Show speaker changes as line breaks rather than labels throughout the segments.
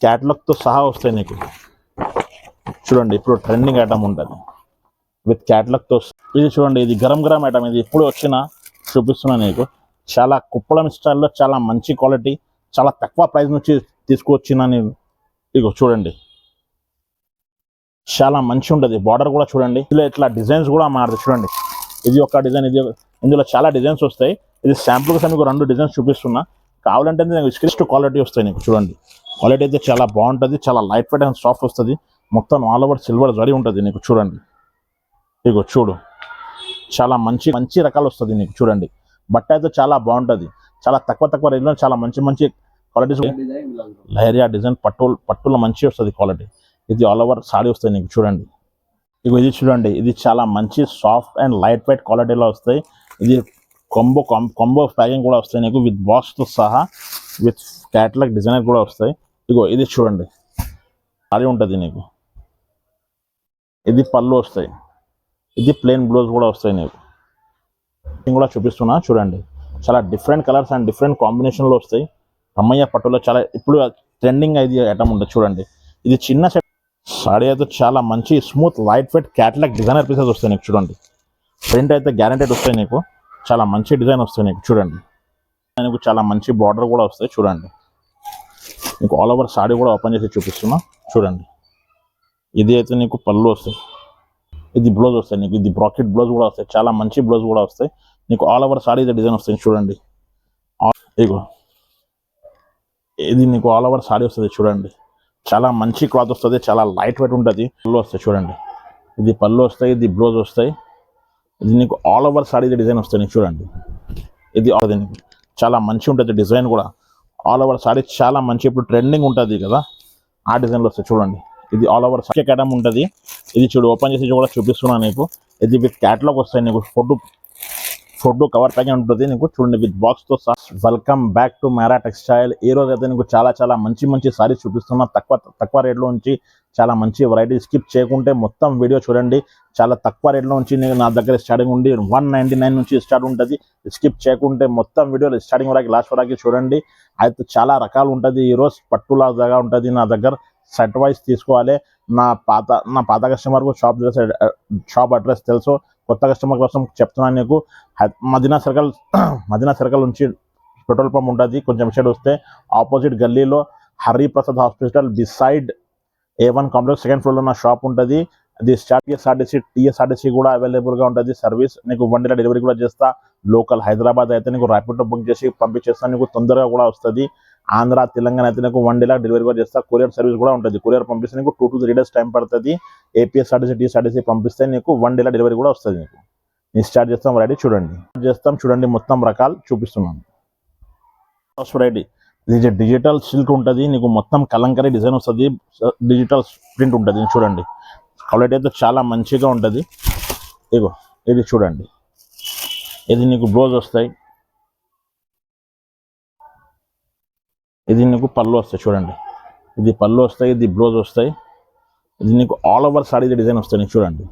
క్యాటలాగ్తో సహా వస్తాయి నీకు. చూడండి ఇప్పుడు ట్రెండింగ్ ఐటమ్ ఉంటుంది విత్ క్యాటలాగ్తో. ఇది చూడండి, ఇది గరం గరం ఐటమ్. ఇది ఎప్పుడు వచ్చినా చూపిస్తున్నా నీకు. చాలా కుప్పడం స్టైల్లో చాలా మంచి క్వాలిటీ, చాలా తక్కువ ప్రైస్ నుంచి తీసుకువచ్చిన నేను. ఇగో చూడండి, చాలా మంచి ఉంటుంది. బార్డర్ కూడా చూడండి, ఇలా ఇట్లా డిజైన్స్ కూడా మారుతాయి. చూడండి, ఇది ఒక డిజైన్, ఇది ఇందులో చాలా డిజైన్స్ వస్తాయి. ఇది శాంపుల్ కోసం మీకు 2 డిజైన్స్ చూపిస్తున్నా. కావాలంటే నేను స్క్రిస్ట్ క్వాలిటీ వస్తాయి నీకు. చూడండి, క్వాలిటీ అయితే చాలా బాగుంటుంది, చాలా లైట్ వెయిట్ అండ్ సాఫ్ట్ వస్తుంది. మొత్తం ఆల్ ఓవర్ సిల్వర్ జరీ ఉంటుంది నీకు. చూడండి, ఇగో చూడు, చాలా మంచి మంచి రకాలు వస్తుంది నీకు. చూడండి, బట్ట అయితే చాలా బాగుంటుంది, చాలా తక్కువ రేంజ్లో చాలా మంచి మంచి క్వాలిటీస్. లహరియా డిజైన్ పట్టులో మంచి వస్తుంది క్వాలిటీ. ఇది ఆల్ ఓవర్ సారీ వస్తుంది నీకు. చూడండి, ఇగో ఇది చూడండి, ఇది చాలా మంచి సాఫ్ట్ అండ్ లైట్ వెయిట్ క్వాలిటీలో వస్తాయి. ఇది కొంబో ప్యాకింగ్ కూడా వస్తాయి నీకు, విత్ బాక్స్తో సహా, విత్ క్యాటలాగ్ డిజైనర్ కూడా వస్తాయి. ఇగో ఇది చూడండి, సారీ ఉంటుంది నీకు. ఇది పళ్ళు వస్తాయి, ఇది ప్లెయిన్ బ్లౌజ్ కూడా వస్తాయి నీకు. కూడా చూపిస్తున్నా చూడండి, చాలా డిఫరెంట్ కలర్స్ అండ్ డిఫరెంట్ కాంబినేషన్లో వస్తాయి. రమ్మయ్య పట్టులో చాలా ఇప్పుడు ట్రెండింగ్ అయితే ఐటమ్ ఉంటుంది. చూడండి, ఇది చిన్న సెట్ సారీ అయితే చాలా మంచి smooth light weight catalogue designer pieces వస్తాయి నీకు. చూడండి, ప్రింట్ అయితే గ్యారంటెడ్ వస్తాయి నీకు, చాలా మంచి డిజైన్ వస్తాయి నీకు. చూడండి, నీకు చాలా మంచి బార్డర్ కూడా వస్తాయి. చూడండి, నీకు ఆల్ ఓవర్ సారీ కూడా ఓపెన్ చేసి చూపిస్తున్నా. చూడండి, ఇది అయితే నీకు పళ్ళు వస్తాయి, ఇది బ్లౌజ్ వస్తాయి నీకు. ఇది బ్రాకెట్ బ్లౌజ్ కూడా వస్తాయి, చాలా మంచి బ్లౌజ్ కూడా వస్తాయి నీకు. ఆల్ ఓవర్ సారీ ఇది డిజైన్ వస్తాయి. చూడండి, ఇగో ఇది నీకు ఆల్ ఓవర్ సారీ వస్తుంది. చూడండి, చాలా మంచి క్లాత్ వస్తుంది, చాలా లైట్ వెయిట్ ఉంటుంది. పళ్ళు వస్తాయి చూడండి, ఇది పళ్ళు వస్తాయి, ఇది బ్లౌజ్ వస్తాయి. ఇది నీకు ఆల్ ఓవర్ సారీ ఇది డిజైన్ వస్తాయి నీకు. చూడండి, ఇది నీకు చాలా మంచి ఉంటుంది డిజైన్ కూడా. ఆల్ ఓవర్ సారీ చాలా మంచి, ఇప్పుడు ట్రెండింగ్ ఉంటుంది కదా ఆ డిజైన్లో వస్తాయి. చూడండి, ఇది ఆల్ ఓవర్ సారీ ఐటమ్ ఉంటుంది. ఇది చూడు, ఓపెన్ చేసి కూడా చూపిస్తున్నాను నీకు. ఇది విత్ క్యాటలాగ్ వస్తాయి నీకు, ఫోటో కవర్ ప్యాకింగ్ ఉంటుంది నీకు. చూడండి, విత్ బాక్స్తో సహా. Welcome back to Mera textile. ఈ రోజు అయితే నీకు చాలా మంచి సారీస్ చూపిస్తున్నా తక్కువ రేట్లో నుంచి. చాలా మంచి వెరైటీ. స్కిప్ చేయకుంటే మొత్తం వీడియో చూడండి. చాలా తక్కువ రేట్లో నుంచి నా దగ్గర స్టార్టింగ్ ఉండి 199 నుంచి స్టార్ట్ ఉంటుంది. స్కిప్ చేయకుంటే మొత్తం వీడియో స్టార్టింగ్ వరకు లాస్ట్ వరకు చూడండి. అయితే చాలా రకాలు ఉంటుంది. ఈరోజు పట్టులాగా ఉంటుంది నా దగ్గర. సెట్ వైజ్ తీసుకోవాలి. నా పాత కస్టమర్కు షాప్ అడ్రస్ తెలుసు, కొత్త కస్టమర్ కోసం చెప్తున్నాను నీకు. మదీనా సర్కిల్ నుంచి పెట్రోల్ పంప్ ఉంటుంది. కొంచెం సైడ్ వస్తే ఆపోజిట్ గల్లీలో Hariprasad hospital beside A1 complex 2nd ఫ్లోర్లో నా షాప్ ఉంటుంది. అది టీఎస్ఆర్టీసీ కూడా అవైలబుల్గా ఉంటుంది సర్వీస్. నీకు 1 డే డెలివరీ కూడా చేస్తా. లోకల్ హైదరాబాద్ అయితే నీకు ర్యాపిడో బుక్ చేసి పంపించేస్తాను, నీకు తొందరగా కూడా వస్తుంది. ఆంధ్ర తెలంగాణ అయితే నీకు 1 డే డెలివరీ కూడా చేస్తా. కొరియర్ సర్వీస్ కూడా ఉంటుంది. కొరియర్ పంపిస్తే నీకు 2 to 3 days టైం పడుతుంది. ఏపీఎస్ఆర్టీసీ టీఎస్ఆర్టీసీ పంపిస్తే నీకు 1 డే డెలివరీ కూడా వస్తుంది నీకు. నేను స్టార్ట్ చేస్తాం రెడీ. చూడండి మొత్తం రకాలు చూపిస్తున్నాను. ఫస్ట్ వెరైటీ ఇది డిజిటల్ సిల్క్ ఉంటుంది నీకు. మొత్తం కలంకరీ డిజైన్ వస్తుంది, డిజిటల్ ప్రింట్ ఉంటుంది. చూడండి, క్వాలిటీ అయితే చాలా మంచిగా ఉంటుంది. ఇగో ఇది చూడండి, ఇది నీకు బ్లౌజ్ వస్తాయి, ఇది నీకు పళ్ళు వస్తాయి. చూడండి, ఇది పళ్ళు వస్తాయి, ఇది బ్లౌజ్ వస్తాయి. ఇది నీకు ఆల్ ఓవర్ సారీ ఇది డిజైన్ వస్తాయి నీకు. చూడండి,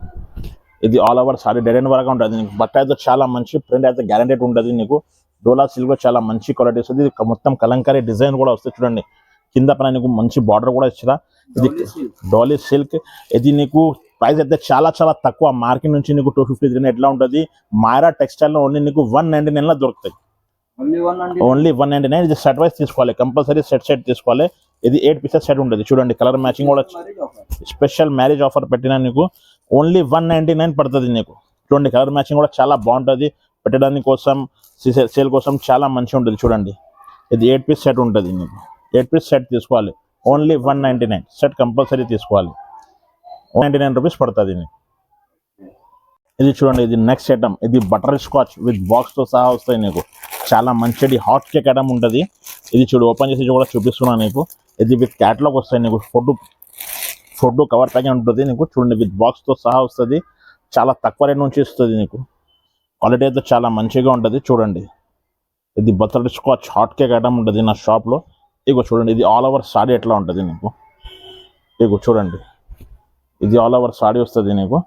ఇది all over sorry dead end వరకు ఉంటుంది నీకు. బట్ట అయితే చాలా మంచి, ప్రింట్ అయితే గ్యారంటెడ్ ఉంటుంది నీకు. డోలా సిల్క్ చాలా మంచి క్వాలిటీ వస్తుంది. ఇది మొత్తం కలంకారీ డిజైన్ కూడా వస్తుంది. చూడండి, కింద పైన నీకు మంచి బార్డర్ కూడా ఇచ్చిన. ఇది డోలీ సిల్క్. ఇది నీకు ప్రైస్ అయితే చాలా తక్కువ. మార్కెట్ నుంచి నీకు 250 ఎట్లా ఉంటుంది. మైరా టెక్స్టైల్లో ఓన్లీ నీకు 199లో దొరుకుతాయి. ఓన్లీ 199. ఇది సెట్ వైజ్ తీసుకోవాలి, కంపల్సరీ సెట్ తీసుకోవాలి. ఇది 8 పీసెస్ సెట్ ఉంటుంది. చూడండి, కలర్ మ్యాచింగ్ కూడా స్పెషల్ మ్యారేజ్ ఆఫర్ పెట్టినా నీకు ఓన్లీ 199 పడుతుంది నీకు. చూడండి, కలర్ మ్యాచింగ్ కూడా చాలా బాగుంటుంది. పెట్టడానికి కోసం సేల్ కోసం చాలా మంచిగా ఉంటుంది. చూడండి, ఇది 8 పీస్ సెట్ ఉంటుంది నీకు. 8 పీస్ సెట్ తీసుకోవాలి, ఓన్లీ 199. సెట్ కంపల్సరీ తీసుకోవాలి, 199 రూపీస్ పడుతుంది నీకు. ఇది చూడండి, ఇది నెక్స్ట్ ఐటమ్. ఇది బటర్ స్కాచ్ విత్ బాక్స్తో సహా వస్తాయి నీకు. చాలా మంచిది హాట్ కేక్ ఐటమ్ ఉంటుంది. ఇది చూడు, ఓపెన్ చేసి కూడా చూపిస్తున్నాను నీకు. ఇది విత్ క్యాటలాగ్ వస్తాయి నీకు. ఫోటో కవర్ ప్యాకింగ్ ఉంటుంది నీకు. చూడండి, విత్ బాక్స్తో సహా వస్తుంది. చాలా తక్కువ రేట్ నుంచి ఇస్తుంది నీకు. క్వాలిటీ అయితే చాలా మంచిగా ఉంటుంది. చూడండి, ఇది butter scotch hot cake item ఉంటుంది నా షాప్లో. ఇగో చూడండి, ఇది ఆల్ ఓవర్ సారీ ఎట్లా ఉంటుంది నీకు. ఇగో చూడండి, ఇది ఆల్ ఓవర్ సారీ వస్తుంది నీకు.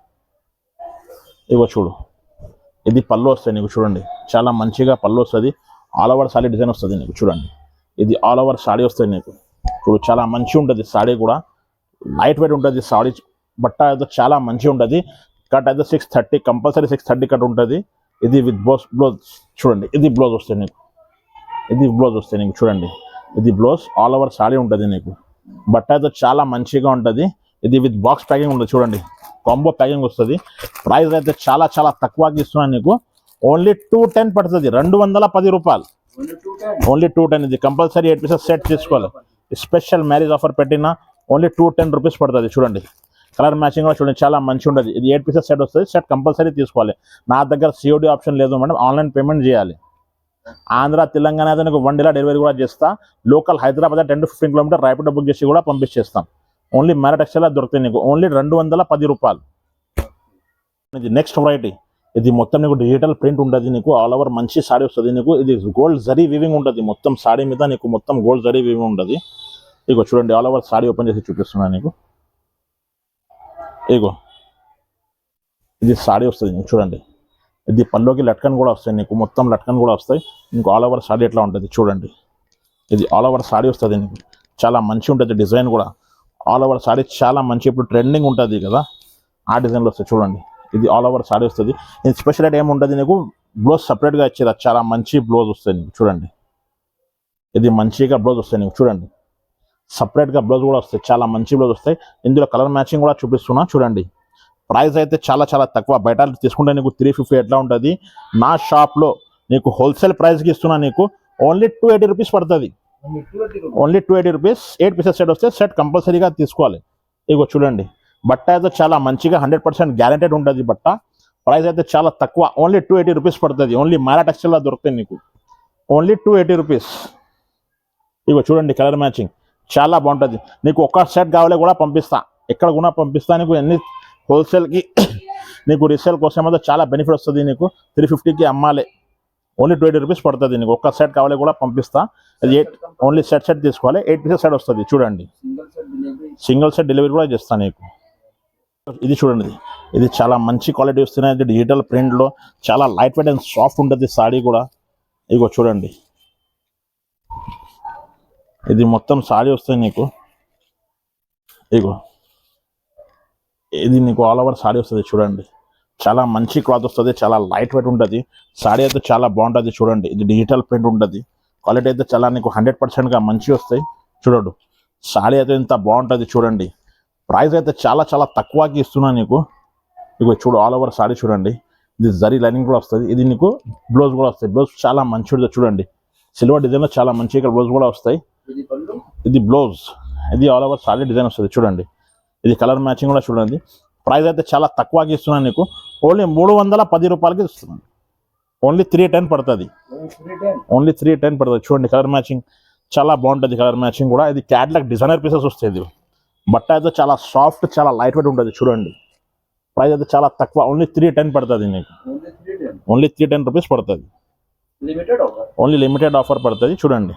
ఇగో చూడు, ఇది పళ్ళు వస్తాయి నీకు. చూడండి, చాలా మంచిగా పళ్ళు వస్తుంది. ఆల్ ఓవర్ సారీ డిజైన్ వస్తుంది నీకు. చూడండి, ఇది ఆల్ ఓవర్ సారీ వస్తుంది నీకు. చూడు చాలా మంచిగా ఉంటుంది సాడీ కూడా, లైట్ వెయిట్ ఉంటుంది సాడీ. బట్ట అయితే చాలా మంచిగా ఉంటుంది. కట్ అయితే 630 కంపల్సరీ 630 కట్ ఉంటుంది. ఇది విత్ బ్లౌజ్ చూడండి, ఇది బ్లౌజ్ వస్తుంది నీకు, ఇది బ్లౌజ్ వస్తుంది నీకు చూడండి, ఇది బ్లౌజ్ ఆల్ ఓవర్ సాడీ ఉంటుంది నీకు. బట్ట అయితే చాలా మంచిగా ఉంటుంది. ఇది విత్ బాక్స్ ప్యాకింగ్ ఉంటుంది చూడండి, కాంబో ప్యాకింగ్ వస్తుంది. ప్రైస్ అయితే చాలా చాలా తక్కువకి ఇస్తున్నాను నీకు, ఓన్లీ 210 పడుతుంది, 210 రూపాయలు, ఓన్లీ 210. ఇది కంపల్సరీ 8 పీసెస్ సెట్ తీసుకోవాలి. స్పెషల్ మ్యారేజ్ ఆఫర్ పెట్టిన ఓన్లీ 210 రూపీస్ పడుతుంది చూడండి. కలర్ మ్యాచింగ్ కూడా చూడండి చాలా మంచిగా ఉంటుంది. ఇది 8 పీసెస్ సెట్ వస్తుంది, సెట్ కంపల్సరీ తీసుకోవాలి. నా దగ్గర COD ఆప్షన్ లేదు మేడం, ఆన్లైన్ పేమెంట్ చేయాలి. ఆంధ్ర తెలంగాణ అయితే నీకు 1 డేలో డెలివరీ కూడా చేస్తా. Local Hyderabad 10 to 15 kilometre Rapido book చేసి కూడా పంపించేస్తాం. ఓన్లీ మేరా టెక్స్టైల్ దొరుకుతాయి నీకు, ఓన్లీ 210 రూపాయలు. ఇది నెక్స్ట్ వెరైటీ, ఇది మొత్తం నీకు డిజిటల్ ప్రింట్ ఉంటుంది నీకు, ఆల్ ఓవర్ మంచి సాడీ వస్తుంది నీకు. ఇది గోల్డ్ జరీ వీవింగ్ ఉంటుంది మొత్తం సాడీ మీద నీకు, మొత్తం గోల్డ్ జరీ వీవింగ్ ఉంటుంది. ఇగో చూడండి, ఆల్ ఓవర్ సాడీ ఓపెన్ చేసి చూపిస్తున్నాను నీకు. ఇగో ఇది సాడీ వస్తుంది నీకు చూడండి. ఇది పల్లోకి లట్కన్ కూడా వస్తాయి నీకు, మొత్తం లట్కన్ కూడా వస్తాయి నీకు. ఆల్ ఓవర్ సాడీ ఎట్లా ఉంటుంది చూడండి, ఇది ఆల్ ఓవర్ సాడీ వస్తుంది నీకు, చాలా మంచి ఉంటుంది డిజైన్ కూడా. ఆల్ ఓవర్ సాడీ చాలా మంచి, ఇప్పుడు ట్రెండింగ్ ఉంటుంది కదా ఆ డిజైన్లో వస్తాయి చూడండి. ఇది ఆల్ ఓవర్ సాడీ వస్తుంది. ఇది స్పెషల్ ఏముంటుంది నీకు, బ్లౌజ్ సపరేట్గా ఇచ్చేది, చాలా మంచి బ్లౌజ్ వస్తుంది నీకు చూడండి. ఇది మంచిగా బ్లౌజ్ వస్తాయి నీకు చూడండి, సపరేట్గా బ్లౌజ్ కూడా వస్తాయి, చాలా మంచి బ్లౌజ్ వస్తాయి. ఇందులో కలర్ మ్యాచింగ్ కూడా చూపిస్తున్నా చూడండి. ప్రైస్ అయితే చాలా చాలా తక్కువ, బయట తీసుకుంటే నీకు 350 ఎట్లా ఉంటుంది. నా షాప్లో నీకు హోల్సేల్ ప్రైస్కి ఇస్తున్నా నీకు, ఓన్లీ 280 రూపీస్ పడుతుంది, ఓన్లీ 280 రూపీస్. 8 పీసెస్ సెట్ వస్తే సెట్ కంపల్సరీగా తీసుకోవాలి. ఇగో చూడండి, బట్ట అయితే చాలా మంచిగా 100% గ్యారెంటెడ్ ఉంటుంది బట్ట. ప్రైస్ అయితే చాలా తక్కువ, ఓన్లీ 280 రూపీస్ పడుతుంది. ఓన్లీ మేరా టెక్స్టైల్లో దొరుకుతాయి నీకు, ఓన్లీ 280 రూపీస్. ఇగో చూడండి కలర్ మ్యాచింగ్ చాలా బాగుంటుంది. నీకు ఒక్క సెట్ కావాలి కూడా పంపిస్తా, ఎక్కడ కూడా పంపిస్తా నీకు. ఎన్ని హోల్సేల్కి నీకు రీసేల్ కోసం అయితే చాలా బెనిఫిట్ వస్తుంది నీకు. 350కి అమ్మాలి, ఓన్లీ 280 రూపీస్ పడుతుంది నీకు. ఒక్క సెట్ కావాలి కూడా పంపిస్తా. అది ఓన్లీ సెట్ తీసుకోవాలి, 8 పీసెస్ సెట్ వస్తుంది చూడండి. సింగిల్ సెట్ డెలివరీ కూడా చేస్తాను నీకు. ఇది చూడండి, ఇది చాలా మంచి క్వాలిటీ వస్తున్నాయి. ఇది డిజిటల్ ప్రింట్లో చాలా లైట్ వెయిట్ అండ్ సాఫ్ట్ ఉంటుంది సాడీ కూడా. ఇగో చూడండి, ఇది మొత్తం సాడీ వస్తుంది నీకు. ఇగో ఇది నీకు ఆల్ ఓవర్ సాడీ వస్తుంది చూడండి, చాలా మంచి క్లాత్ వస్తుంది, చాలా లైట్ వెయిట్ ఉంటుంది. సాడీ అయితే చాలా బాగుంటుంది చూడండి. ఇది డిజిటల్ ప్రింట్ ఉంటుంది, క్వాలిటీ అయితే చాలా నీకు 100%గా మంచి వస్తాయి. చూడడు సాడీ అయితే ఇంత బాగుంటుంది చూడండి. ప్రైస్ అయితే చాలా చాలా తక్కువకి ఇస్తున్నా నీకు. ఇగో చూడు ఆల్ ఓవర్ సాడీ చూడండి, ఇది జరీ లైనింగ్ కూడా వస్తుంది. ఇది నీకు బ్లౌజ్ కూడా వస్తాయి, బ్లౌజ్ చాలా మంచి ఉంటుంది చూడండి. సిల్వర్ డిజైన్లో చాలా మంచిగా బ్లౌజ్ కూడా వస్తాయి. ఇది బ్లౌజ్, ఇది ఆల్ ఓవర్ సాడీ డిజైన్ వస్తుంది చూడండి. ఇది కలర్ మ్యాచింగ్ కూడా చూడండి. ప్రైస్ అయితే చాలా తక్కువకి ఇస్తున్నాను నీకు, ఓన్లీ 310 రూపాయలకి ఇస్తున్నాను. ఓన్లీ 310 పడుతుంది, ఓన్లీ 310 పడుతుంది. చూడండి కలర్ మ్యాచింగ్ చాలా బాగుంటుంది, కలర్ మ్యాచింగ్ కూడా. ఇది క్యాట్లాగ్ డిజైనర్ పీసెస్ వస్తాయి. బట్ట అయితే చాలా సాఫ్ట్, చాలా లైట్ వెయిట్ ఉంటుంది చూడండి. ప్రైస్ అయితే చాలా తక్కువ, ఓన్లీ 310 పడుతుంది నీకు, ఓన్లీ 310 రూపీస్ పడుతుంది. ఓన్లీ లిమిటెడ్ ఆఫర్ పడుతుంది చూడండి.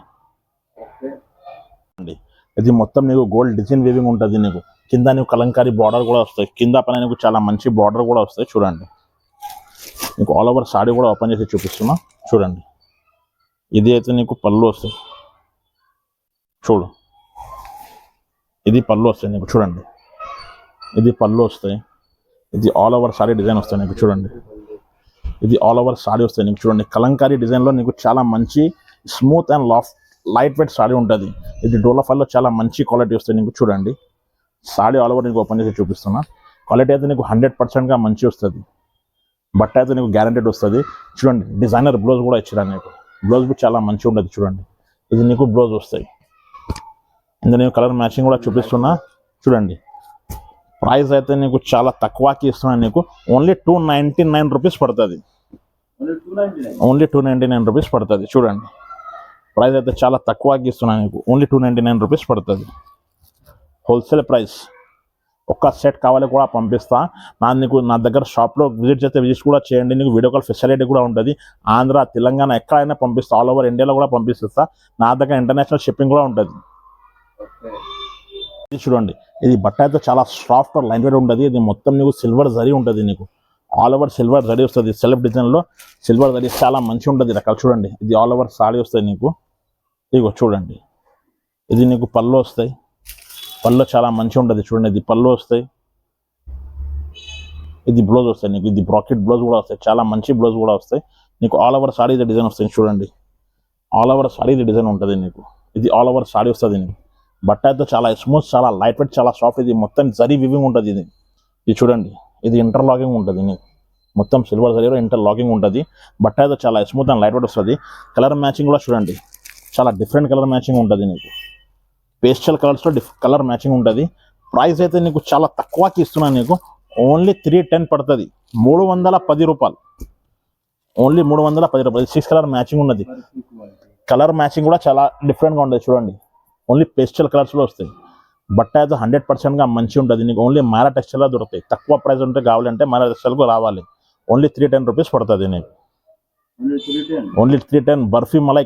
ఇది మొత్తం నీకు గోల్డ్ డిజైన్ వీవింగ్ ఉంటుంది నీకు. కింద నీకు కలంకారీ బార్డర్ కూడా వస్తాయి, కింద పైన నీకు చాలా మంచి బార్డర్ కూడా వస్తాయి చూడండి. నీకు ఆల్ ఓవర్ సాడీ కూడా ఓపెన్ చేసి చూపిస్తున్నా చూడండి. ఇది అయితే నీకు పళ్ళు వస్తాయి చూడు, ఇది పళ్ళు వస్తాయి నీకు చూడండి. ఇది పళ్ళు వస్తాయి, ఇది ఆల్ ఓవర్ సాడీ డిజైన్ వస్తాయి నీకు చూడండి. ఇది ఆల్ ఓవర్ సాడీ వస్తాయి నీకు చూడండి. కలంకారీ డిజైన్లో నీకు చాలా మంచి smooth and light weight saree ఉంటుంది. ఇది డోలాఫాల్లో చాలా మంచి క్వాలిటీ వస్తుంది నీకు చూడండి. సాడీ ఆల్ ఓవర్ నీకు ఓపెన్ చేసి చూపిస్తున్నా. క్వాలిటీ అయితే నీకు 100%గా మంచి వస్తుంది. బట్ట అయితే నీకు గ్యారెంటెడ్ వస్తుంది చూడండి. డిజైనర్ బ్లౌజ్ కూడా ఇచ్చాడు నీకు, బ్లౌజ్ కూడా చాలా మంచిగా ఉంటుంది చూడండి. ఇది నీకు బ్లౌజ్ వస్తాయి. ఇందులో నేను కలర్ మ్యాచింగ్ కూడా చూపిస్తున్నా చూడండి. ప్రైస్ అయితే నీకు చాలా తక్కువకి ఇస్తున్నాను నీకు, ఓన్లీ 299 రూపీస్ పడుతుంది, ఓన్లీ 299 రూపీస్ పడుతుంది చూడండి. ప్రైస్ అయితే చాలా తక్కువకి ఇస్తున్నాను నీకు, ఓన్లీ 299 రూపీస్ పడుతుంది హోల్సేల్ ప్రైస్. ఒక్క సెట్ కావాలి కూడా పంపిస్తా. నా దగ్గర షాప్లో విజిట్ చేస్తే విజిట్ కూడా చేయండి. నీకు వీడియో కాల్ ఫెసిలిటీ కూడా ఉంటుంది. ఆంధ్ర తెలంగాణ ఎక్కడైనా పంపిస్తా, ఆల్ ఓవర్ ఇండియాలో కూడా పంపిస్తా. నా దగ్గర ఇంటర్నేషనల్ షిప్పింగ్ కూడా ఉంటుంది. ఇది చూడండి, ఇది బట్ట అయితే చాలా సాఫ్ట్ లైట్ వెయిట్ ఉంటుంది. ఇది మొత్తం నీకు సిల్వర్ జరీ ఉంటుంది నీకు, ఆల్ ఓవర్ సిల్వర్ జరీ వస్తుంది. సెల్ఫ్ డిజైన్లో సిల్వర్ జరీ చాలా మంచిగా ఉంటుంది రకాలు చూడండి. ఇది ఆల్ ఓవర్ సాడీ వస్తుంది నీకు. ఇగో చూడండి, ఇది నీకు పళ్ళు వస్తాయి, పళ్ళు చాలా మంచిగా ఉంటుంది చూడండి. ఇది పళ్ళు వస్తాయి, ఇది బ్లౌజ్ వస్తాయి నీకు. ఇది బ్రాకెట్ బ్లౌజ్ కూడా వస్తాయి, చాలా మంచి బ్లౌజ్ కూడా వస్తాయి నీకు. ఆల్ ఓవర్ సారీ ఇది డిజైన్ వస్తాయి చూడండి. ఆల్ ఓవర్ సారీ ఇది డిజైన్ ఉంటుంది నీకు. ఇది ఆల్ ఓవర్ సారీ వస్తుంది నీకు. బట్ట అయితే చాలా స్మూత్, చాలా లైట్ వెయిట్, చాలా సాఫ్ట్. ఇది మొత్తం జరీ వివింగ్ ఉంటుంది. ఇది చూడండి, ఇది ఇంటర్లాకింగ్ ఉంటుంది నీకు. మొత్తం సిల్వర్ జరీలో ఇంటర్లాకింగ్ ఉంటుంది. బట్ట అయితే చాలా స్మూత్ అండ్ లైట్ వెయిట్ వస్తుంది. కలర్ మ్యాచింగ్ కూడా చూడండి, చాలా డిఫరెంట్ కలర్ మ్యాచింగ్ ఉంటుంది నీకు. పేస్టల్ కలర్స్లో కలర్ మ్యాచింగ్ ఉంటుంది. ప్రైస్ అయితే నీకు చాలా తక్కువకి ఇస్తున్నాను నీకు. ఓన్లీ 310 పడుతుంది, 310 రూపాయలు. ఓన్లీ 310 రూపాయలు. 6 కలర్ మ్యాచింగ్ ఉన్నది. కలర్ మ్యాచింగ్ కూడా చాలా డిఫరెంట్గా ఉంటుంది చూడండి. ఓన్లీ పేస్టల్ కలర్స్లో వస్తాయి. బట్ట అయితే 100%గా మంచి ఉంటుంది నీకు. ఓన్లీ మారా టెక్స్టైల్లో దొరుకుతాయి. తక్కువ ప్రైస్ ఉంటే కావాలంటే మారా టెక్స్టైల్కు రావాలి. ఓన్లీ 310 రూపీస్ పడుతుంది నీకు. ఓన్లీ 310 బర్ఫీ మలై.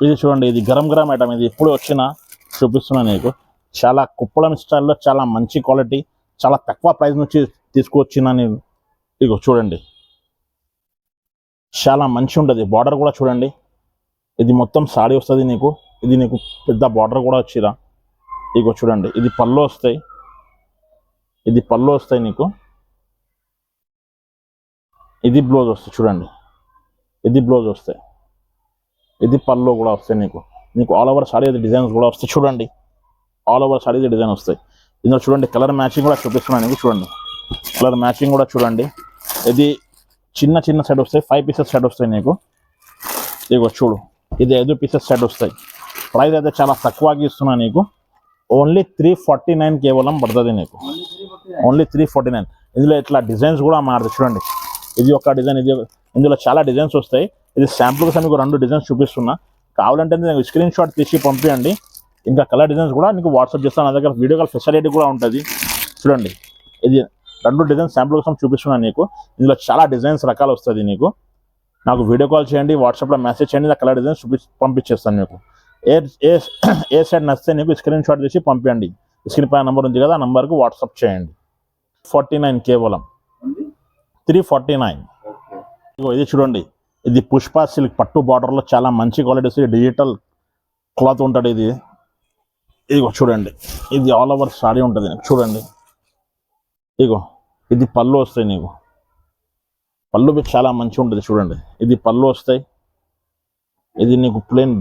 ఇది చూడండి, ఇది గరం గరం ఐటమ్. ఇది ఇప్పుడు వచ్చిన చూపిస్తున్నా నీకు. చాలా కుప్పడం స్టైల్లో చాలా మంచి క్వాలిటీ, చాలా తక్కువ ప్రైస్ నుంచి తీసుకువచ్చిన నేను. ఇగో చూడండి, చాలా మంచి ఉంటుంది. బార్డర్ కూడా చూడండి, ఇది మొత్తం సాడీ వస్తుంది నీకు. ఇది నీకు పెద్ద బార్డర్ కూడా వచ్చిరా. ఇగో చూడండి, ఇది పళ్ళు వస్తాయి, ఇది పళ్ళు వస్తాయి నీకు. ఇది బ్లౌజ్ వస్తాయి చూడండి, ఇది బ్లౌజ్ వస్తాయి, ఇది పళ్ళు కూడా వస్తాయి నీకు. నీకు ఆల్ ఓవర్ సారీ అది డిజైన్స్ కూడా వస్తాయి చూడండి. ఆల్ ఓవర్ సారీ డిజైన్ వస్తాయి. ఇందులో చూడండి కలర్ మ్యాచింగ్ కూడా చూపిస్తున్నాను నీకు. చూడండి కలర్ మ్యాచింగ్ కూడా చూడండి. ఇది చిన్న చిన్న సెట్ వస్తాయి, 5 పీసెస్ సెట్ వస్తాయి నీకు. ఇగో చూడు, ఇది 5 పీసెస్ సెట్ వస్తాయి. ప్రైస్ అయితే చాలా తక్కువగా ఇస్తున్నాను నీకు. ఓన్లీ 349 కేవలం పడుతుంది నీకు. ఓన్లీ 349. ఇందులో ఇట్లా డిజైన్స్ కూడా మారుతాయి చూడండి. ఇది ఒక డిజైన్, ఇది ఇందులో చాలా డిజైన్స్ వస్తాయి. ఇది శాంపుల్స్ మీకు 2 డిజైన్స్ చూపిస్తున్నా. కావాలంటే నేను స్క్రీన్ షాట్ తీసి పంపించండి. ఇంకా కలర్ డిజైన్స్ కూడా నీకు వాట్సాప్ చేస్తాను. నా దగ్గర వీడియో కాల్ ఫెసిలిటీ కూడా ఉంటుంది చూడండి. ఇది 2 డిజైన్స్ శాంపుల్ కోసం చూపిస్తున్నాను నీకు. ఇందులో చాలా డిజైన్స్ రకాలు వస్తుంది నీకు. నాకు వీడియో కాల్ చేయండి, వాట్సాప్లో మెసేజ్ చేయండి. నా కలర్ డిజైన్స్ పంపించేస్తాను మీకు. ఏ సైడ్ నచ్చితే నీకు స్క్రీన్ షాట్ తీసి పంపించండి. స్క్రీన్ పైన నెంబర్ ఉంది కదా, ఆ నెంబర్కి వాట్సాప్ చేయండి. 49 కేవలం 349. ఇగో ఇది చూడండి, ఇది పుష్ప సిల్క్ పట్టు బార్డర్లో చాలా మంచి క్వాలిటీ వస్తుంది. డిజిటల్ క్లాత్ ఉంటుంది ఇది. ఇగో చూడండి, ఇది ఆల్ ఓవర్ సారీ ఉంటుంది నీకు. చూడండి ఇగో, ఇది పళ్ళు వస్తాయి నీకు. పళ్ళు చాలా మంచిగా ఉంటుంది చూడండి. ఇది పళ్ళు వస్తాయి, ఇది నీకు ప్లెయిన్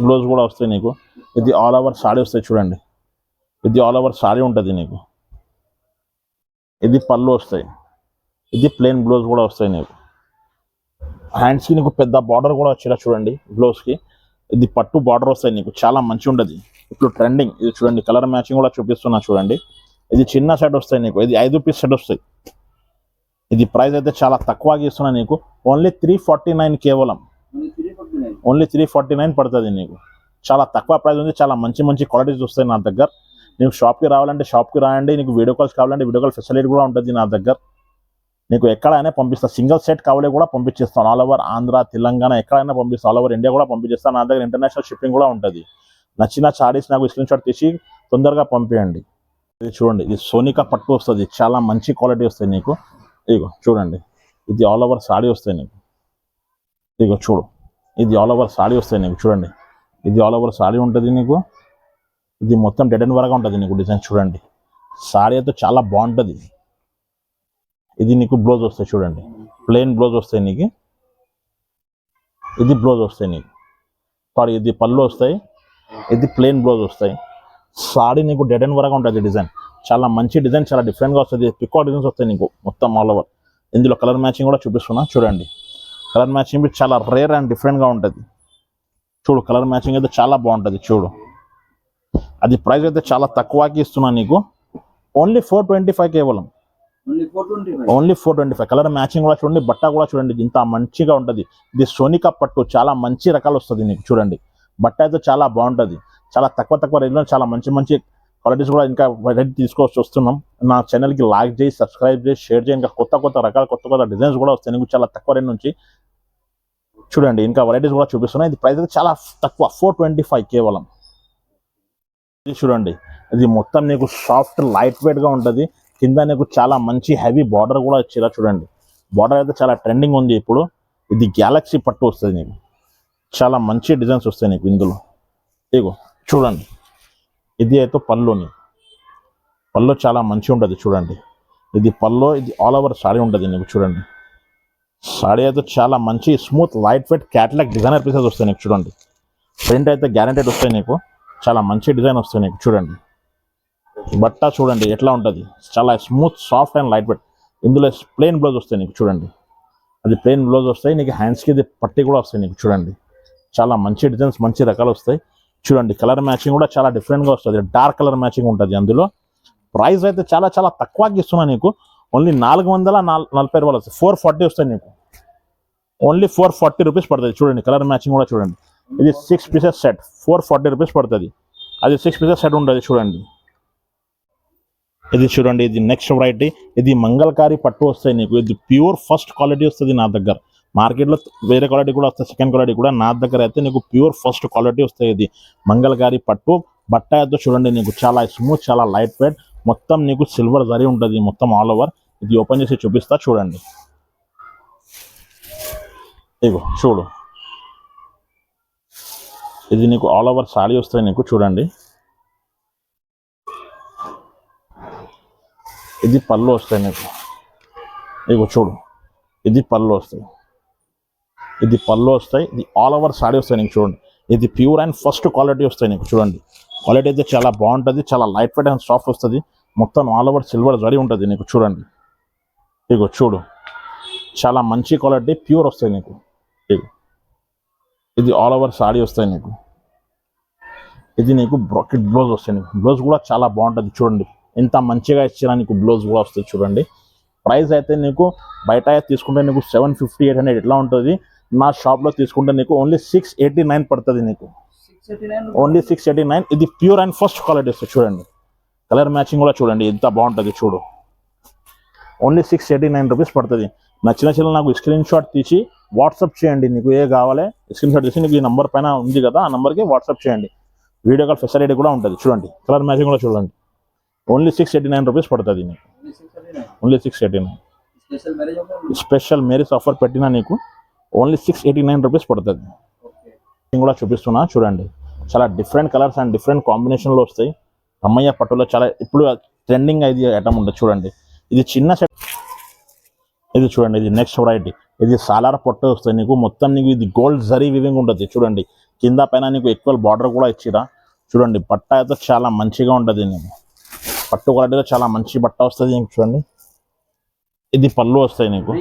బ్లౌజ్ కూడా వస్తాయి నీకు. ఇది ఆల్ ఓవర్ సారీ వస్తాయి చూడండి. ఇది ఆల్ ఓవర్ సారీ ఉంటుంది నీకు. ఇది పళ్ళు వస్తాయి, ఇది ప్లెయిన్ బ్లౌజ్ కూడా వస్తాయి నీకు. హ్యాండ్స్కి నీకు పెద్ద బార్డర్ కూడా వచ్చేలా చూడండి. బ్లౌజ్కి ఇది పట్టు బార్డర్ వస్తాయి నీకు. చాలా మంచిగా ఉంటుంది. ఇప్పుడు ట్రెండింగ్ ఇది చూడండి. కలర్ మ్యాచింగ్ కూడా చూపిస్తున్నా చూడండి. ఇది చిన్న సెట్ వస్తాయి నీకు. ఇది 5 పీస్ సెట్ వస్తాయి. ఇది ప్రైస్ అయితే చాలా తక్కువగా ఇస్తున్నా నీకు. ఓన్లీ 349 కేవలం. ఓన్లీ 349 పడుతుంది నీకు. చాలా తక్కువ ప్రైస్ ఉంది. చాలా మంచి మంచి క్వాలిటీస్ వస్తాయి నా దగ్గర. నీకు షాప్కి రావాలంటే షాప్కి రాయండి. నీకు వీడియో కాల్స్ కావాలంటే వీడియో కాల్ ఫెసిలిటీ కూడా ఉంటుంది నా దగ్గర. నీకు ఎక్కడైనా పంపిస్తాను. సింగిల్ సెట్ కావాలి కూడా పంపించేస్తాను. ఆల్ ఓవర్ ఆంధ్ర, తెలంగాణ ఎక్కడైనా పంపిస్తాను. ఆల్ ఓవర్ ఇండియా కూడా పంపించేస్తాను. నా దగ్గర ఇంటర్నేషనల్ షిప్పింగ్ కూడా ఉంటుంది. నచ్చిన సారీస్ నాకు స్క్రీన్ షాట్ తీసి తొందరగా పంపించండి. ఇది చూడండి, ఇది సోనికా పట్టు వస్తుంది. చాలా మంచి క్వాలిటీ వస్తాయి నీకు. ఇగో చూడండి, ఇది ఆల్ ఓవర్ సారీ వస్తాయి నీకు. ఇగో చూడు, ఇది ఆల్ ఓవర్ సారీ వస్తాయి నీకు. చూడండి, ఇది ఆల్ ఓవర్ సారీ ఉంటుంది నీకు. ఇది మొత్తం డెడ్ అండ్ వరగా ఉంటుంది నీకు. డిజైన్ చూడండి, సారీ అయితే చాలా బాగుంటుంది. ఇది నీకు బ్లౌజ్ వస్తాయి చూడండి. ప్లెయిన్ బ్లౌజ్ వస్తాయి నీకు. ఇది బ్లౌజ్ వస్తాయి నీకు. సారీ, ఇది పళ్ళు వస్తాయి. ఇది ప్లెయిన్ బ్లౌజ్ వస్తాయి. సారీ నీకు డెడ్ అండ్ వరగా ఉంటుంది డిజైన్. చాలా మంచి డిజైన్, చాలా డిఫరెంట్గా వస్తుంది. పికాక్ డిజైన్స్ వస్తాయి నీకు మొత్తం ఆల్ ఓవర్. ఇందులో కలర్ మ్యాచింగ్ కూడా చూపిస్తున్నా చూడండి. కలర్ మ్యాచింగ్ చాలా రేర్ అండ్ డిఫరెంట్గా ఉంటుంది. చూడు, కలర్ మ్యాచింగ్ అయితే చాలా బాగుంటుంది చూడు. అది ప్రైస్ అయితే చాలా తక్కువకి ఇస్తున్నా నీకు. ఓన్లీ 425 కేవలం. ఓన్లీ 425. కలర్ మ్యాచింగ్ కూడా చూడండి. బట్ట కూడా చూడండి, ఇంత మంచిగా ఉంటుంది. ఇది సోనికా పట్టు, చాలా మంచి రకాలు వస్తుంది నీకు. చూడండి, బట్ట అయితే చాలా బాగుంటుంది. చాలా తక్కువ రేట్లో చాలా మంచి మంచి క్వాలిటీస్ కూడా ఇంకా వెరైటీ తీసుకొచ్చి వస్తున్నాం. నా ఛానల్కి లైక్ చేసి, సబ్స్క్రైబ్ చేసి, షేర్ చేయి. ఇంకా కొత్త రకాల కొత్త డిజైన్స్ కూడా వస్తాయి నీకు. చాలా తక్కువ రేట్ నుంచి చూడండి. ఇంకా వెరైటీస్ కూడా చూపిస్తున్నాయి. ఇది ప్రైస్ అయితే చాలా తక్కువ, 425 కేవలం. ఇది చూడండి, ఇది మొత్తం నీకు సాఫ్ట్ లైట్ వెయిట్గా ఉంటుంది. కింద నీకు చాలా మంచి హెవీ బార్డర్ కూడా వచ్చేలా చూడండి. బార్డర్ అయితే చాలా ట్రెండింగ్ ఉంది ఇప్పుడు. ఇది గ్యాలక్సీ పట్టు వస్తుంది నీకు. చాలా మంచి డిజైన్స్ వస్తాయి నీకు ఇందులో. ఇగో చూడండి, ఇది అయితే పళ్ళుని, పళ్ళు చాలా మంచిగా ఉంటుంది చూడండి. ఇది పళ్ళు, ఇది ఆల్ ఓవర్ సారీ ఉంటుంది నీకు చూడండి. సారీ అయితే చాలా మంచి smooth light weight catalogue designer pieces వస్తాయి నీకు చూడండి. ప్రింట్ అయితే గ్యారంటెడ్ వస్తాయి నీకు, చాలా మంచి డిజైన్ వస్తాయి నీకు చూడండి. బట్ట చూడండి ఎట్లా ఉంటుంది, చాలా smooth soft and light weight. ఇందులో ప్లెయిన్ బ్లౌజ్ వస్తాయి నీకు చూడండి, అది ప్లెయిన్ బ్లౌజ్ వస్తాయి నీకు. హ్యాండ్స్కి ఇది పట్టి కూడా వస్తాయి నీకు చూడండి. చాలా మంచి డిజైన్స్, మంచి రకాలు వస్తాయి చూడండి. కలర్ మ్యాచింగ్ కూడా చాలా డిఫరెంట్గా వస్తుంది, డార్క్ కలర్ మ్యాచింగ్ ఉంటుంది అందులో. ప్రైస్ అయితే చాలా చాలా తక్కువకి ఇస్తున్నా నీకు, ఓన్లీ 440 రూపాయలు వస్తాయి. 440 వస్తాయి నీకు, ఓన్లీ 440 రూపీస్ పడుతుంది చూడండి. కలర్ మ్యాచింగ్ కూడా చూడండి. ఇది 6 పీసెస్ సెట్ 440 రూపీస్ పడుతుంది. అది 6 పీసెస్ సెట్ ఉంటుంది చూడండి. ఇది చూడండి, ఇది నెక్స్ట్ వెరైటీ. ఇది మంగళకారి పట్టు వస్తాయి నీకు. ఇది ప్యూర్ ఫస్ట్ క్వాలిటీ వస్తుంది నా దగ్గర. మార్కెట్లో వేరే క్వాలిటీ కూడా వస్తాయి, సెకండ్ క్వాలిటీ కూడా. నా దగ్గర అయితే నీకు ప్యూర్ ఫస్ట్ క్వాలిటీ వస్తాయి. ఇది మంగళకారి పట్టు. బట్ట అయితే చూడండి నీకు చాలా స్మూత్, చాలా లైట్ వెయిట్. మొత్తం నీకు సిల్వర్ జరీ ఉంటుంది మొత్తం ఆల్ ఓవర్. ఇది ఓపెన్ చేసి చూపిస్తా చూడండి. ఇగో చూడు, ఇది నీకు ఆల్ ఓవర్ సారీ వస్తాయి నీకు చూడండి. ఇది పళ్ళు వస్తాయి నీకు. ఇగో చూడు, ఇది పళ్ళు వస్తాయి, ఇది పళ్ళు వస్తాయి. ఇది ఆల్ ఓవర్ సారీ వస్తాయి నీకు చూడండి. ఇది ప్యూర్ అండ్ ఫస్ట్ క్వాలిటీ వస్తాయి నీకు చూడండి. క్వాలిటీ అయితే చాలా బాగుంటుంది, చాలా లైట్ వెయిట్ అండ్ సాఫ్ట్ వస్తుంది. మొత్తం ఆల్ ఓవర్ సిల్వర్ జరీ ఉంటుంది నీకు చూడండి. ఇగో చూడు, చాలా మంచి క్వాలిటీ ప్యూర్ వస్తాయి నీకు. ఇగో ఇది ఆల్ ఓవర్ సారీ వస్తాయి నీకు. ఇది నీకు బ్రాకెట్ బ్లౌజ్ వస్తాయి నీకు. బ్లౌజ్ కూడా చాలా బాగుంటుంది చూడండి. ఎంత మంచిగా ఇచ్చినా నీకు బ్లౌజ్ కూడా వస్తుంది చూడండి. ప్రైస్ అయితే నీకు బయట తీసుకుంటే నీకు 750, 800 ఎట్లా ఉంటుంది. నా షాప్లో తీసుకుంటే నీకు ఓన్లీ 689 పడుతుంది నీకు, ఓన్లీ 689. ఇది ప్యూర్ అండ్ ఫస్ట్ క్వాలిటీ వస్తుంది చూడండి. కలర్ మ్యాచింగ్ కూడా చూడండి ఎంత బాగుంటుంది చూడు. ఓన్లీ 689 రూపీస్ పడుతుంది. నచ్చిన నాకు స్క్రీన్ షాట్ తీసి వాట్సాప్ చేయండి. నీకు ఏ కావాలి స్క్రీన్ షాట్ తీసి నీకు ఈ నెంబర్ పైన ఉంది కదా, ఆ నెంబర్కి వాట్సాప్ చేయండి. వీడియో కాల్ ఫెసిలిటీ కూడా ఉంటుంది చూడండి. కలర్ మ్యాచింగ్ కూడా చూడండి. ఓన్లీ 689 రూపీస్ పడుతుంది నీకు, ఓన్లీ 689. స్పెషల్ మ్యారేజ్ ఆఫర్ పెట్టినా నీకు ఓన్లీ 689 రూపీస్ పడుతుంది. కూడా చూపిస్తున్నా చూడండి. చాలా డిఫరెంట్ కలర్స్ అండ్ డిఫరెంట్ కాంబినేషన్లో వస్తాయి. రమ్మయ్య పట్టులో చాలా ఇప్పుడు ట్రెండింగ్ అయితే ఐటమ్ ఉంటుంది చూడండి. ఇది చిన్న సెట్. ఇది చూడండి, ఇది నెక్స్ట్ వెరైటీ. ఇది సాలార్ పట్టు వస్తాయి నీకు. మొత్తం నీకు ఇది గోల్డ్ జరీ వివింగ్ ఉంటుంది చూడండి. కింద పైన నీకు ఈక్వల్ బార్డర్ కూడా ఇచ్చిరా చూడండి. బట్ట అయితే చాలా మంచిగా ఉంటుంది నీకు. పట్టు క్వాలిటీలో చాలా మంచి బట్ట వస్తుంది నీకు చూడండి. ఇది పళ్ళు వస్తాయి నీకు,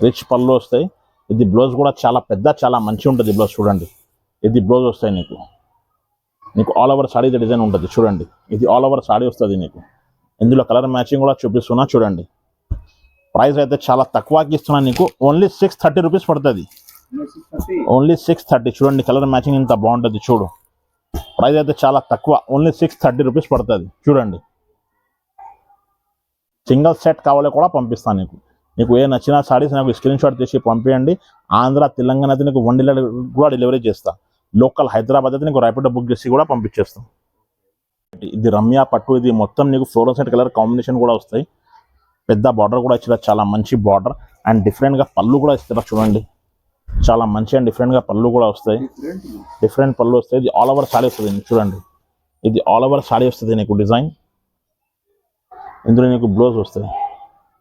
రిచ్ పళ్ళు వస్తాయి. ఇది బ్లౌజ్ కూడా చాలా పెద్ద, చాలా మంచిగా ఉంటుంది బ్లౌజ్ చూడండి. ఇది బ్లౌజ్ వస్తాయి నీకు. నీకు ఆల్ ఓవర్ సారీ డిజైన్ ఉంటుంది చూడండి. ఇది ఆల్ ఓవర్ సారీ వస్తుంది నీకు. ఇందులో కలర్ మ్యాచింగ్ కూడా చూపిస్తున్నా చూడండి. ప్రైస్ అయితే చాలా తక్కువకి ఇస్తున్నా నీకు, ఓన్లీ 630 రూపీస్ పడుతుంది, ఓన్లీ 630. చూడండి కలర్ మ్యాచింగ్ ఇంత బాగుంటుంది చూడు. ప్రైస్ అయితే చాలా తక్కువ, ఓన్లీ 630 రూపీస్ పడుతుంది చూడండి. సింగిల్ సెట్ కావాలి కూడా పంపిస్తాను నీకు. నీకు ఏ నచ్చిన సారీస్ నాకు స్క్రీన్ షాట్ తీసి పంపించండి. ఆంధ్ర, తెలంగాణ అయితే నీకు 1 డీలర్ కూడా డెలివరీ చేస్తా. లోకల్ హైదరాబాద్ అయితే నీకు ర్యాపిడో బుక్ చేసి కూడా పంపించేస్తాం. ఇది రమ్య పట్టు. ఇది మొత్తం నీకు ఫ్లోరోసెంట్ కలర్ కాంబినేషన్ కూడా వస్తాయి. పెద్ద బార్డర్ కూడా ఇచ్చారు, చాలా మంచి బార్డర్. అండ్ డిఫరెంట్గా పళ్ళు కూడా ఇస్తారా చూడండి. చాలా మంచి అండ్ డిఫరెంట్గా పళ్ళు కూడా వస్తాయి, డిఫరెంట్ పళ్ళు వస్తాయి. ఇది ఆల్ ఓవర్ సారీ వస్తుంది నీకు చూడండి. ఇది ఆల్ ఓవర్ సారీ వస్తుంది నీకు డిజైన్. ఇందులో నీకు బ్లౌజ్ వస్తాయి.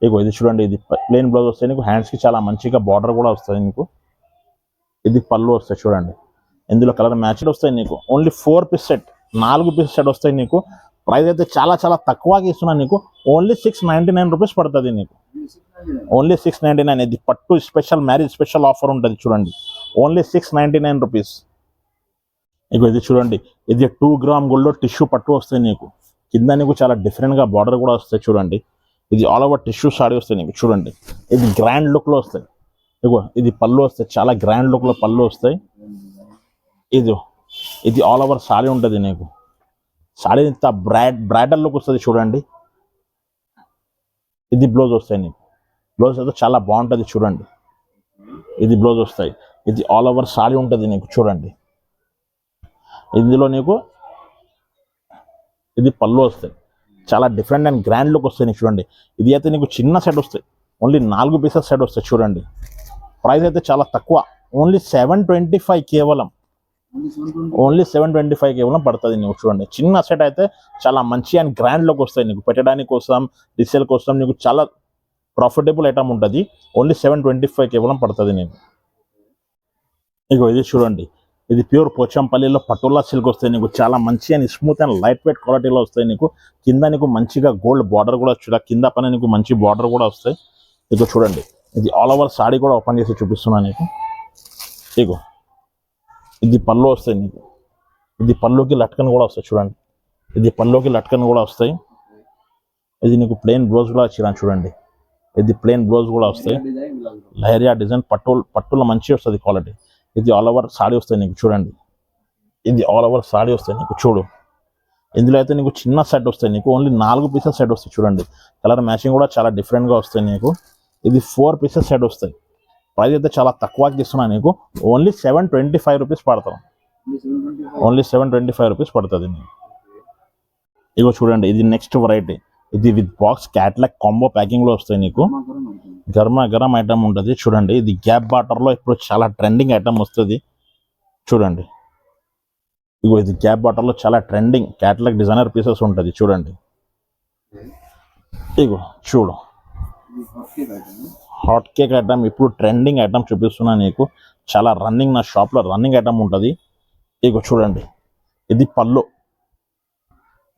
ఇగో ఇది చూడండి, ఇది ప్లెయిన్ బ్లౌజ్ వస్తాయి నీకు. హ్యాండ్స్కి చాలా మంచిగా బార్డర్ కూడా వస్తుంది నీకు. ఇది పళ్ళు వస్తాయి చూడండి. ఇందులో కలర్ మ్యాచ్ వస్తాయి నీకు. Only 4 piece set, 4 piece set వస్తాయి నీకు. ప్రైస్ అయితే చాలా చాలా తక్కువగా ఇస్తున్నాను నీకు. ఓన్లీ 699 రూపీస్ పడుతుంది నీకు, ఓన్లీ 699. ఇది పట్టు స్పెషల్ మ్యారేజ్ స్పెషల్ ఆఫర్ ఉంటుంది చూడండి. Only 699 rupees. ఇగో ఇది చూడండి, ఇది 2 గ్రామ్ గోల్డ్లో టిష్యూ పట్టు వస్తాయి నీకు. కింద నీకు చాలా డిఫరెంట్గా బార్డర్ కూడా వస్తాయి చూడండి. ఇది ఆల్ ఓవర్ టిష్యూ సారీ వస్తాయి నీకు చూడండి. ఇది గ్రాండ్ లుక్లో వస్తాయి. ఇగో ఇది పళ్ళు వస్తాయి, చాలా గ్రాండ్ లుక్లో పళ్ళు వస్తాయి. ఇది ఆల్ ఓవర్ సారీ ఉంటుంది నీకు. సారీ ఇంత బ్రైడల్ లుక్ వస్తుంది చూడండి. ఇది బ్లౌజ్ వస్తాయి నీకు. బ్లౌజ్ అయితే చాలా బాగుంటుంది చూడండి. ఇది బ్లౌజ్ వస్తాయి. ఇది ఆల్ ఓవర్ సారీ ఉంటుంది నీకు చూడండి. ఇందులో నీకు ఇది పళ్ళు వస్తాయి, చాలా డిఫరెంట్ అండ్ గ్రాండ్ లుక్ వస్తాయి నీకు చూడండి. ఇది అయితే నీకు చిన్న సెట్ వస్తాయి, ఓన్లీ 4 పీసెస్ సెట్ వస్తాయి చూడండి. ప్రైస్ అయితే చాలా తక్కువ, ఓన్లీ 725 కేవలం. ఓన్లీ 725 కేవలం పడుతుంది నీకు. చూడండి చిన్న సెట్ అయితే చాలా మంచి అండ్ గ్రాండ్లోకి వస్తాయి నీకు, పెట్టడానికి కోసం రీసేల్ కోసం నీకు చాలా ప్రాఫిటబుల్ ఐటమ్ ఉంటుంది. ఓన్లీ 725 కేవలం పడుతుంది నీకు. ఇగో ఇది చూడండి, ఇది ప్యూర్ పోచంపల్లిలో పటోలా సిల్క్ వస్తాయి నీకు, చాలా మంచి and smooth and light weight క్వాలిటీలో వస్తాయి నీకు. కింద నీకు మంచిగా గోల్డ్ బార్డర్ కూడా చూడ, కింద పైన నీకు మంచి బార్డర్ కూడా వస్తాయి. ఇగో చూడండి, ఇది ఆల్ ఓవర్ సాడీ కూడా ఓపెన్ చేసి చూపిస్తున్నాను నీకు. ఇగో ఇది పళ్ళు వస్తాయి నీకు, ఇది పళ్ళుకి లట్కన్ కూడా వస్తాయి చూడండి, ఇది పళ్ళుకి లట్కన్ కూడా వస్తాయి. ఇది నీకు ప్లెయిన్ బ్లౌజ్ కూడా వచ్చినా చూడండి, ఇది ప్లెయిన్ బ్లౌజ్ కూడా వస్తాయి. లహరియా డిజైన్ పట్టులో మంచి వస్తుంది క్వాలిటీ. ఇది ఆల్ ఓవర్ సాడీ వస్తాయి నీకు చూడండి, ఇది ఆల్ ఓవర్ సాడీ వస్తాయి నీకు. చూడు ఇందులో అయితే నీకు చిన్న సెట్ వస్తాయి నీకు, ఓన్లీ 4 పీసెస్ సెట్ వస్తాయి చూడండి. కలర్ మ్యాచింగ్ కూడా చాలా డిఫరెంట్గా వస్తాయి నీకు. ఇది 4 పీసెస్ సెట్ వస్తాయి. ప్రైస్ అయితే చాలా తక్కువకి ఇస్తున్నాను నీకు, ఓన్లీ 725 రూపీస్ పడతాం. ఓన్లీ 725 రూపీస్ పడుతుంది నీకు. ఇగో చూడండి, ఇది నెక్స్ట్ వెరైటీ, ఇది విత్ బాక్స్ క్యాట్లాగ్ కాంబో ప్యాకింగ్లో వస్తాయి నీకు. గర్మా గరం ఐటమ్ ఉంటుంది చూడండి. ఇది గ్యాప్ బాటర్లో ఇప్పుడు చాలా ట్రెండింగ్ ఐటమ్ వస్తుంది చూడండి. ఇగో ఇది గ్యాప్ బాటర్లో చాలా ట్రెండింగ్ క్యాట్లాగ్ డిజైనర్ పీసెస్ ఉంటుంది చూడండి. ఇగో చూడు, హాట్ కేక్ ఐటమ్ ఇప్పుడు ట్రెండింగ్ ఐటమ్ చూపిస్తున్నా నీకు, చాలా రన్నింగ్, నా షాప్లో రన్నింగ్ ఐటమ్ ఉంటుంది. ఇగో చూడండి, ఇది పళ్ళు,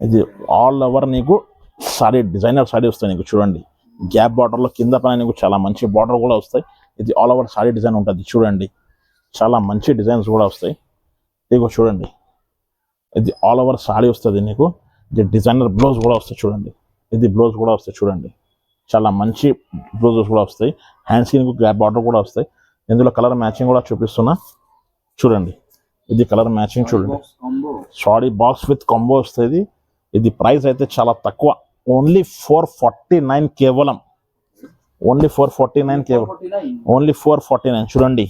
ఇది ఆల్ ఓవర్ నీకు సారీ డిజైనర్ సారీ వస్తాయి నీకు చూడండి. గ్యాప్ బార్డర్లో కింద పైన నీకు చాలా మంచి బార్డర్ కూడా వస్తాయి. ఇది ఆల్ ఓవర్ సారీ డిజైన్ ఉంటుంది చూడండి, చాలా మంచి డిజైన్స్ కూడా వస్తాయి. ఇగో చూడండి, ఇది ఆల్ ఓవర్ సారీ వస్తుంది నీకు. ఇది డిజైనర్ బ్లౌజ్ కూడా వస్తాయి చూడండి, ఇది బ్లౌజ్ కూడా వస్తాయి చూడండి, చాలా మంచి బ్లౌజెస్ కూడా వస్తాయి. హ్యాండ్స్కి నీకు గ్యాప్ బార్డర్ కూడా వస్తాయి. ఇందులో కలర్ మ్యాచింగ్ కూడా చూపిస్తున్నా చూడండి, ఇది కలర్ మ్యాచింగ్ చూడండి. సారీ బాక్స్ విత్ కాంబో వస్తుంది. ఇది ప్రైస్ అయితే చాలా తక్కువ, ఓన్లీ 449 కేవలం, ఓన్లీ 449 కేవలం, ఓన్లీ 449 చూడండి.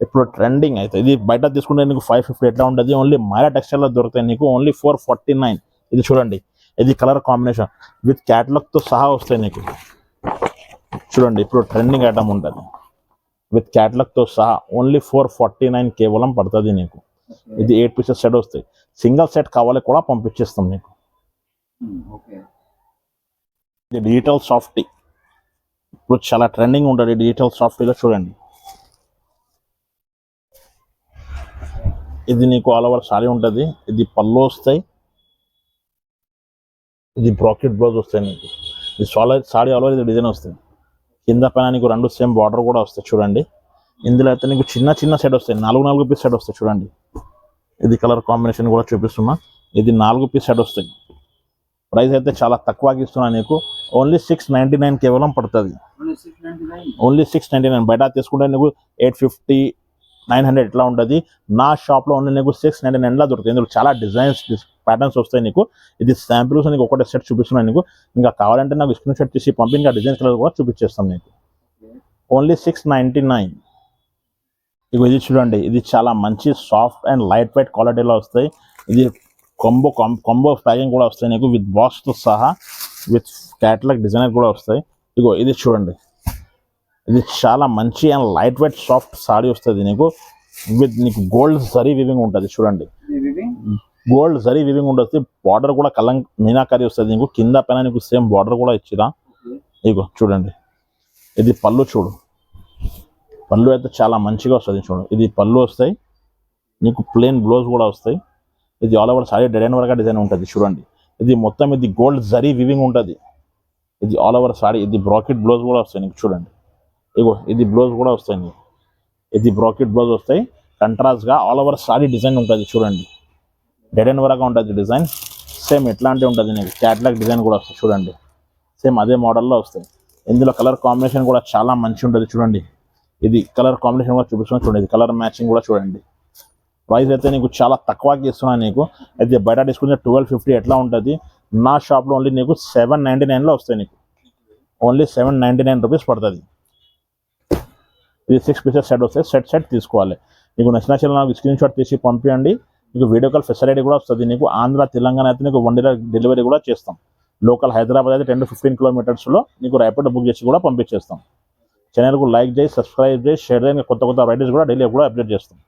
ఇప్పుడు ట్రెండింగ్ అయితే ఇది బయట తీసుకుంటే నీకు 550 ఎట్లా ఉంటుంది, ఓన్లీ మైరా టెక్స్టైల్లో దొరుకుతాయి నీకు, ఓన్లీ 449. ఇది చూడండి, ఇది కలర్ కాంబినేషన్ విత్ క్యాటలాగ్తో సహా వస్తాయి నీకు చూడండి. ఇప్పుడు ట్రెండింగ్ ఐటమ్ ఉంటుంది విత్ క్యాటలాగ్తో సహా, ఓన్లీ 449 కేవలం పడుతుంది నీకు. ఇది 8 పీసెస్ సెట్ వస్తాయి. సింగిల్ సెట్ కావాలి కూడా పంపించేస్తాం నీకు. ఇది డిజిటల్ సాఫ్టీ, ఇప్పుడు చాలా ట్రెండింగ్ ఉంటుంది డిజిటల్ సాఫ్టీలో చూడండి. ఇది నీకు ఆల్ ఓవర్ సారీ ఉంటుంది. ఇది పళ్ళు వస్తాయి, ఇది బ్రాకెట్ బ్లౌజ్ వస్తాయి నీకు. ఇది సారీ ఆల్ ఓవర్ ఇది డిజైన్ వస్తుంది. కింద పైన నీకు 2 సేమ్ బార్డర్ కూడా వస్తాయి చూడండి. ఇందులో అయితే నీకు చిన్న చిన్న సెట్ వస్తాయి, 4 పీస్ సెట్ వస్తాయి చూడండి. ఇది కలర్ కాంబినేషన్ కూడా చూపిస్తున్నా, ఇది 4 పీస్ సెట్ వస్తాయి. ప్రైస్ అయితే చాలా తక్కువకి ఇస్తున్నా నీకు, ఓన్లీ 699 కేవలం పడుతుంది. ఓన్లీ 699. బయట తీసుకుంటే నీకు 850 900 ఎట్లా ఉంటుంది. నా షాప్లో ఓన్లీ నీకు 699లా దొరుకుతుంది. ఇందులో చాలా డిజైన్స్ ప్యాటర్న్స్ వస్తాయి నీకు. ఇది శాంపిల్స్ నీకు ఒకటే సెట్ చూపిస్తున్నాను నీకు. ఇంకా కావాలంటే నాకు స్క్రీన్ షాట్ తీసి పంపి ఇంకా డిజైన్స్ కలర్ కూడా చూపించేస్తాం నీకు. ఓన్లీ 699. ఇక ఇది చూడండి, ఇది చాలా మంచి సాఫ్ట్ అండ్ లైట్ వెయిట్ క్వాలిటీలో వస్తాయి. ఇది కాంబో ప్యాకింగ్ కూడా వస్తాయి నీకు విత్ బాక్స్తో సహా, విత్ క్యాటలాగ్ డిజైనర్ కూడా వస్తాయి. ఇగో ఇది చూడండి, ఇది చాలా మంచి and light weight soft sorry వస్తుంది నీకు విత్ నీకు గోల్డ్ జరీ వివింగ్ ఉంటుంది చూడండి. గోల్డ్ జరీ వివింగ్ ఉంటుంది. బార్డర్ కూడా కలంగ్ మీనాకరీ వస్తుంది నీకు. కింద పైన నీకు సేమ్ బార్డర్ కూడా ఇచ్చిరా. ఇగో చూడండి, ఇది పళ్ళు చూడు, పళ్ళు అయితే చాలా మంచిగా వస్తుంది చూడు. ఇది పళ్ళు వస్తాయి నీకు, ప్లెయిన్ బ్లౌజ్ కూడా వస్తాయి. ఇది all over sorry dead and work design ఉంటుంది చూడండి. ఇది మొత్తం ఇది గోల్డ్ జరీ వివింగ్ ఉంటుంది. ఇది ఆల్ ఓవర్ సారీ, ఇది బ్రాకెట్ బ్లౌజ్ కూడా వస్తాయి నీకు చూడండి. ఇగో ఇది బ్లౌజ్ కూడా వస్తాయి నీకు, ఇది బ్రాకెట్ బ్లౌజ్ వస్తాయి. కంట్రాస్ట్గా ఆల్ ఓవర్ సారీ డిజైన్ ఉంటుంది చూడండి. డెడ్ అండ్ వర్క్ ఉంటుంది డిజైన్. సేమ్ ఎట్లాంటి ఉంటుంది నీకు, క్యాట్లాగ్ డిజైన్ కూడా వస్తుంది చూడండి. సేమ్ అదే మోడల్లో వస్తాయి. ఇందులో కలర్ కాంబినేషన్ కూడా చాలా మంచి ఉంటుంది చూడండి. ఇది కలర్ కాంబినేషన్ కూడా చూపిస్తున్నాను చూడండి. ఇది కలర్ మ్యాచింగ్ కూడా చూడండి. ప్రైస్ అయితే నీకు చాలా తక్కువకి ఇస్తున్నాను నీకు. అయితే బయట తీసుకుంటే 1250 ఎట్లా ఉంటుంది. నా షాప్లో ఓన్లీ నీకు 799లో వస్తాయి నీకు. ఓన్లీ 799 రూపీస్ పడుతుంది. ఇది 6 పీసెస్ సెట్ వస్తాయి. సెట్ తీసుకోవాలి. నీకు నచ్చిన నాకు స్క్రీన్ షాట్ తీసి పంపించండి. నీకు వీడియో కాల్ ఫెసిలిటీ కూడా వస్తుంది నీకు. ఆంధ్ర తెలంగాణ అయితే నీకు 1 డే డెలివరీ కూడా చేస్తాం. లోకల్ హైదరాబాద్ అయితే 10 to 15 కిలోమీటర్స్లో నీకు ర్యాపిడ్ బుక్ చేసి కూడా పంపించేస్తాం. ఛానల్కు లైక్ చేసి, సబ్స్క్రైబ్ చేసి, షేర్ చేసి, కొత్త వెరైటీస్ కూడా డైలీ కూడా అప్డేట్ చేస్తాం.